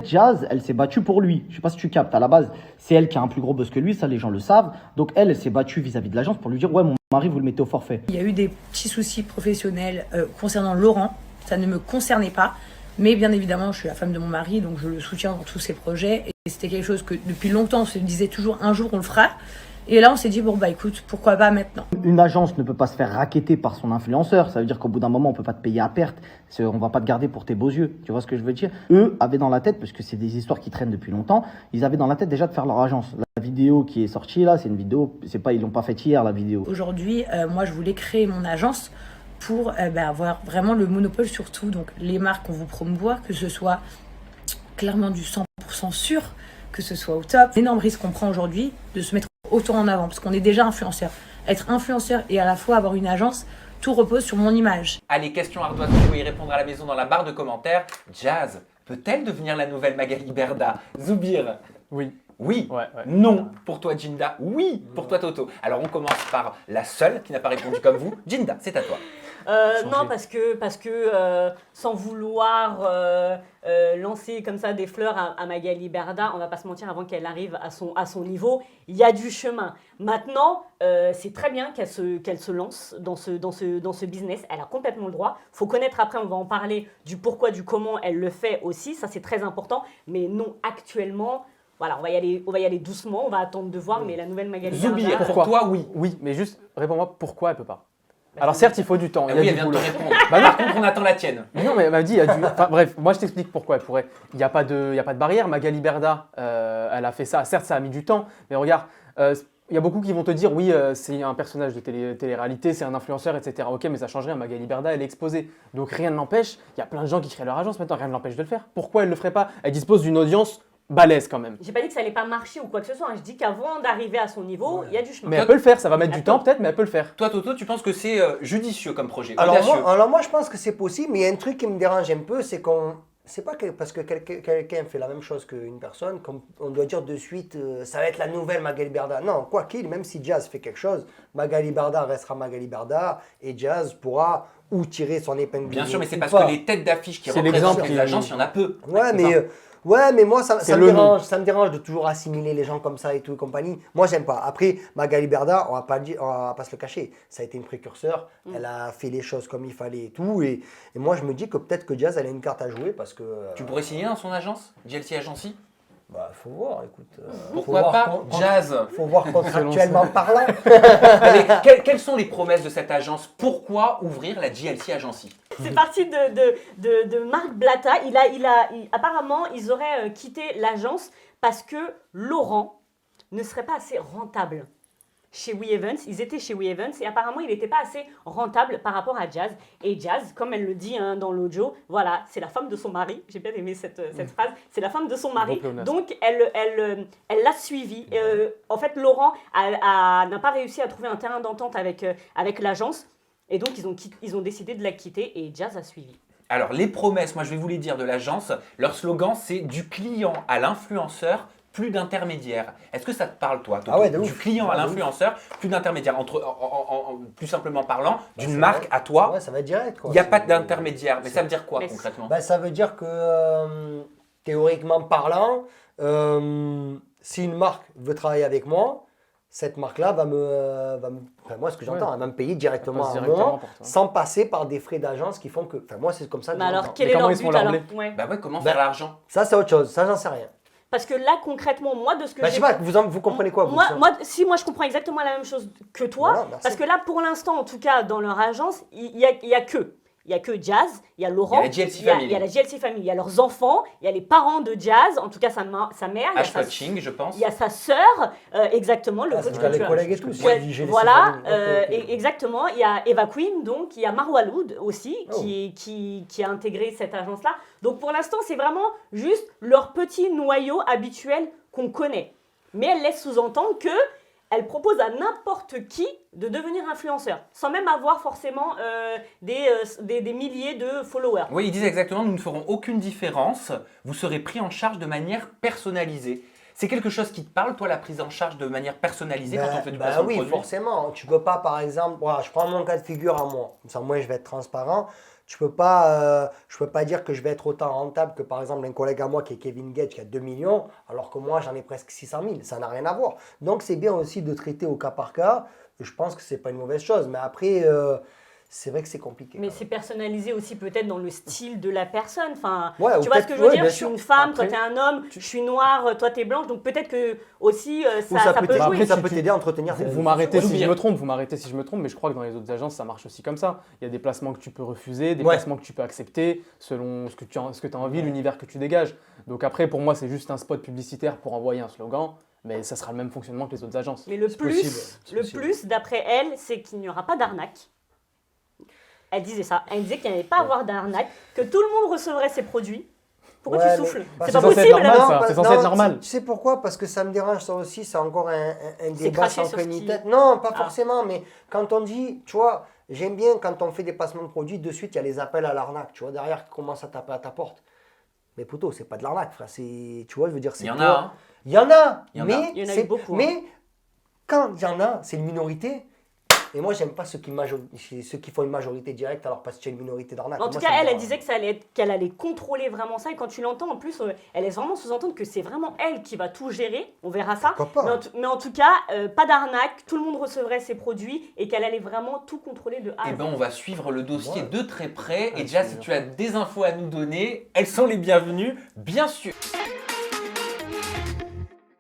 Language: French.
Jazz, elle s'est battue pour lui. Je sais pas si tu captes. À la base, c'est elle qui a un plus gros buzz que lui, ça les gens le savent. Donc elle s'est battue vis-à-vis de l'agence pour lui dire ouais, mon mari, vous le mettez au forfait. Il y a eu des petits soucis professionnels concernant Laurent. Ça ne me concernait pas. Mais bien évidemment, je suis la femme de mon mari, donc je le soutiens dans tous ses projets. Et c'était quelque chose que depuis longtemps, on se disait toujours un jour on le fera. Et là, on s'est dit, bon, bah écoute, pourquoi pas maintenant? Une agence ne peut pas se faire racketter par son influenceur. Ça veut dire qu'au bout d'un moment, on peut pas te payer à perte. On va pas te garder pour tes beaux yeux. Tu vois ce que je veux dire? Eux avaient dans la tête, parce que c'est des histoires qui traînent depuis longtemps, ils avaient dans la tête déjà de faire leur agence. La vidéo qui est sortie là, c'est une vidéo, ils l'ont pas faite hier, la vidéo. Aujourd'hui, moi, je voulais créer mon agence pour avoir vraiment le monopole sur tout. Donc, les marques qu'on vous promouvoir, que ce soit clairement du 100% sûr, que ce soit au top. L'énorme risque qu'on prend aujourd'hui de se mettre autant en avant, parce qu'on est déjà influenceur. Être influenceur et à la fois avoir une agence, tout repose sur mon image. Allez, question ardoise, vous pouvez y répondre à la maison dans la barre de commentaires. Jazz peut-elle devenir la nouvelle Magali Berda? Zoubir? Oui. Oui. Ouais. Non. Pour toi, Jinda? Oui. Pour toi, Toto? Alors, on commence par la seule qui n'a pas répondu comme vous. Jinda, c'est à toi. Non, parce que sans vouloir lancer comme ça des fleurs à Magali Berda, on va pas se mentir, avant qu'elle arrive à son niveau, il y a du chemin. Maintenant, c'est très bien qu'elle se lance dans ce business. Elle a complètement le droit. Faut connaître après, on va en parler du pourquoi, du comment elle le fait aussi. Ça, c'est très important. Mais non, actuellement, voilà, on va y aller doucement. On va attendre de voir. Mais la nouvelle Magali Zoubir, Berda. pour toi, oui. Oui, mais juste, réponds-moi pourquoi elle peut pas. Alors certes, il faut du temps. Ah Il y a oui, du elle vient de te boulot. répondre. Bah non. Par contre, on attend la tienne. Mais non, mais elle m'a dit, il y a du... Enfin, bref, moi je t'explique pourquoi elle pourrait. Il n'y a pas de barrière. Magali Berda, elle a fait ça. Certes, ça a mis du temps, mais regarde, il y a beaucoup qui vont te dire, oui, c'est un personnage de télé-réalité, c'est un influenceur, etc. Ok, mais ça change rien. Magali Berda, elle est exposée. Donc rien ne l'empêche. Il y a plein de gens qui créent leur agence maintenant, rien ne l'empêche de le faire. Pourquoi elle ne le ferait pas? Elle dispose d'une audience balèze quand même. J'ai pas dit que ça allait pas marcher ou quoi que ce soit. Je dis qu'avant d'arriver à son niveau, il y a du chemin. Mais elle peut le faire, ça va mettre du temps peut-être, mais elle peut le faire. Toi, Toto, tu penses que c'est judicieux comme projet? Alors audacieux? moi, je pense que c'est possible, mais il y a un truc qui me dérange un peu, c'est qu'on... C'est pas parce que quelqu'un fait la même chose qu'une personne, qu'on doit dire de suite, ça va être la nouvelle Magali Berda. Non, quoi qu'il, même si Jazz fait quelque chose, Magali Berda restera Magali Berda, et Jazz pourra ou tirer son épingle du Bien jeu sûr, mais c'est ou parce pas. que les têtes d'affiche qui C'est représentent l'exemple les qui- agences, il y en a peu. Ouais, mais moi, ça me le dérange. Ça me dérange de toujours assimiler les gens comme ça et tout et compagnie. Moi, j'aime pas. Après, Magali Berda, on va pas se le cacher. Ça a été une précurseur. Elle a fait les choses comme il fallait et tout. Et moi, je me dis que peut-être que Jazz, elle a une carte à jouer parce que... Tu pourrais signer dans son agence? GLC Agency? Bah, faut voir, écoute. Pourquoi pas Jazz? Faut voir contractuellement parlant. Allez, quelles sont les promesses de cette agence? Pourquoi ouvrir la GLC Agency? C'est parti de Marc Blatta. Apparemment, ils auraient quitté l'agence parce que Laurent ne serait pas assez rentable chez We Events. Ils étaient chez We Events et apparemment, il n'était pas assez rentable par rapport à Jazz. Et Jazz, comme elle le dit dans l'audio, voilà, c'est la femme de son mari. J'ai bien aimé cette phrase. C'est la femme de son mari. Donc, elle l'a suivi. En fait, Laurent n'a pas réussi à trouver un terrain d'entente avec l'agence. Et donc, ils ont décidé de la quitter et Jazz a suivi. Alors, les promesses, moi je vais vous les dire de l'agence. Leur slogan, c'est du client à l'influenceur, plus d'intermédiaires. Est-ce que ça te parle, toi, Toto? Ah ouais, de ouf. Du client à Ah, de l'influenceur, plus d'intermédiaires. Plus simplement parlant, d'une marque à toi, Ouais, ça va être direct. il n'y a pas d'intermédiaire. Mais ça veut dire quoi Mais concrètement? Bah, ça veut dire que, théoriquement parlant, si une marque veut travailler avec moi, cette marque-là va me enfin, moi, ce que j'entends, elle va me payer directement passe à directement moi, pour toi. sans passer par des frais d'agence qui font que... Enfin, moi, c'est comme ça que Mais j'entends. alors, quel Mais est comment leur ils se font but leur alors? blé? Ouais. Bah ouais, comment Bah, faire l'argent? Ça, c'est autre chose. Ça, j'en sais rien. Parce que là, concrètement, moi, de ce que Bah, je sais pas, vous comprenez quoi, vous ça moi, je comprends exactement la même chose que toi. Voilà, merci. Parce que là, pour l'instant, en tout cas, dans leur agence, il y a que. Il n'y a que Jazz, il y a Laurent, Il y a la GLC Family. il y a la GLC Family, il y a leurs enfants, il y a les parents de Jazz, en tout cas sa mère, il y a H-coaching, je pense. il y a sa sœur, exactement, le Ah, coach c'est que les tu as. collègues et tout. Ouais, j'ai laissé voilà, faire une- ok. exactement. Il y a Eva Queen, donc il y a Marwa Loud aussi, Oh. qui a intégré cette agence-là. Donc pour l'instant, c'est vraiment juste leur petit noyau habituel qu'on connaît. Mais elle laisse sous-entendre que elle propose à n'importe qui de devenir influenceur, sans même avoir forcément des milliers de followers. Oui, ils disent exactement, nous ne ferons aucune différence, vous serez pris en charge de manière personnalisée. C'est quelque chose qui te parle, toi, la prise en charge de manière personnalisée quand on fait du placement de oui, produit? forcément. Tu peux pas, par exemple, voilà, je prends mon cas de figure à moi. Comme ça, moi, je vais être transparent. je peux pas dire que je vais être autant rentable que par exemple un collègue à moi qui est Kevin Gage qui a 2 millions, alors que moi j'en ai presque 600 000. Ça n'a rien à voir. Donc c'est bien aussi de traiter au cas par cas. Je pense que c'est pas une mauvaise chose. Mais après, c'est vrai que c'est compliqué. Mais quand c'est personnalisé aussi peut-être dans le style de la personne. Enfin, Ouais, ou tu vois ce peut-être- que je veux ouais, dire? bien Je suis sûr. une femme, Après, toi t'es un homme, je suis noire, toi t'es blanche. Donc peut-être que aussi Ou ça peut t'aider- jouer. Après, ça tu- peut t'aider à entretenir tes Vous réseaux m'arrêtez sociaux. si je me trompe, mais je crois que dans les autres agences, ça marche aussi comme ça. Il y a des placements que tu peux refuser, des Ouais. placements que tu peux accepter, selon ce que tu as envie, l'univers que tu dégages. Donc après, pour moi, c'est juste un spot publicitaire pour envoyer un slogan, mais ça sera le même fonctionnement que les autres agences. Mais le possible, c'est le possible. plus d'après elle, c'est qu'il n'y aura pas d'arnaque. Elle disait ça. Elle disait qu'il n'y allait pas avoir d'arnaque, que tout le monde recevrait ses produits. Pourquoi Ouais, tu mais- souffles? parce C'est pas que- censé être possible. normal, là. ça. Non, C'est pas- censé être non, normal. Tu sais pourquoi? Parce que ça me dérange ça aussi, c'est encore un débat cracher sans sur queue ce ni qui- tête. Non, pas Ah. forcément, mais quand on dit, tu vois, j'aime bien quand on fait des placements de produits, de suite il y a les appels à l'arnaque, tu vois, derrière qui commencent à taper à ta porte. Mais poteau, c'est pas de l'arnaque, frère, c'est, tu vois, je veux dire, c'est Il y en toi- a, hein. Il y en a, Il y en a. mais Il y en a eu c'est- beaucoup, hein. Mais quand il y en a, c'est une minorité. Et moi, j'aime pas ceux qui font une majorité directe alors parce qu'il y a une minorité d'arnaque. En Moi, tout ça cas, me elle dérange. disait que qu'elle allait contrôler vraiment ça. Et quand tu l'entends, en plus, elle laisse vraiment sous-entendre que c'est vraiment elle qui va tout gérer. On verra ça. Pourquoi pas? Mais en tout cas, pas d'arnaque. Tout le monde recevrait ses produits et qu'elle allait vraiment tout contrôler de A à Eh Z. ben, on va suivre le dossier Ouais. de très près. Ouais, Et déjà, c'est si sûr. tu as des infos à nous donner, elles sont les bienvenues, bien sûr.